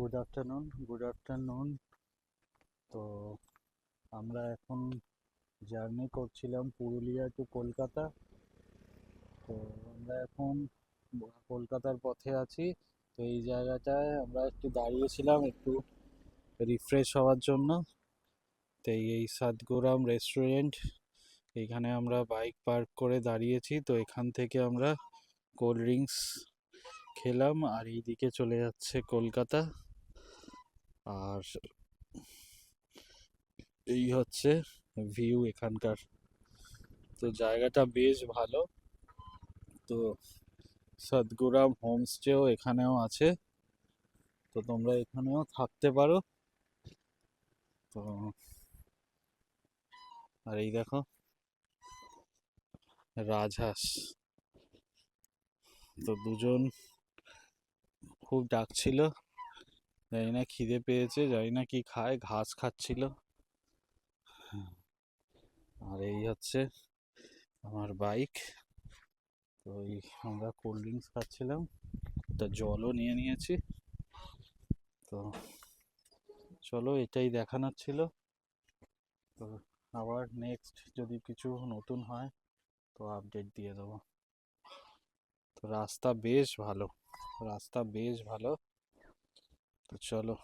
Good afternoon. তো আমরা এখন জার্নি করছিলাম পুরুলিয়া টু কলকাতা। তো আমরা এখন কলকাতার পথে আছি। তো এই জায়গাটায় আমরা একটু দাঁড়িয়েছিলাম একটু রিফ্রেশ হওয়ার জন্য। তো এই সাতগোরাম রেস্টুরেন্ট, এইখানে আমরা বাইক পার্ক করে দাঁড়িয়েছি। তো এখান থেকে আমরা কোল্ড ড্রিঙ্কস খেলাম আর এইদিকে চলে যাচ্ছে কলকাতা। আর এই হচ্ছে ভিউ এখানকার। তো জায়গাটা বেশ ভালো। তো সদগুরাম হোমস্টেও এখানেও আছে, তো তোমরা এখানেও থাকতে পারো। তো আর এই দেখো রাজহাঁস। তো দুজন খুব ডাকছিল, জানি না খিদে পেয়েছে, জানি না কি খায়, ঘাস খাচ্ছিল। আর এই হচ্ছে আমার বাইক। তো এই আমরা কোল্ড ড্রিঙ্কস খাচ্ছিলাম, একটা জলও নিয়ে নিয়েছি। তো চলো, এটাই দেখানোর ছিল। তো আবার নেক্সট যদি কিছু নতুন হয় তো আপডেট দিয়ে দেবো। তো রাস্তা বেশ ভালো। তো চলো।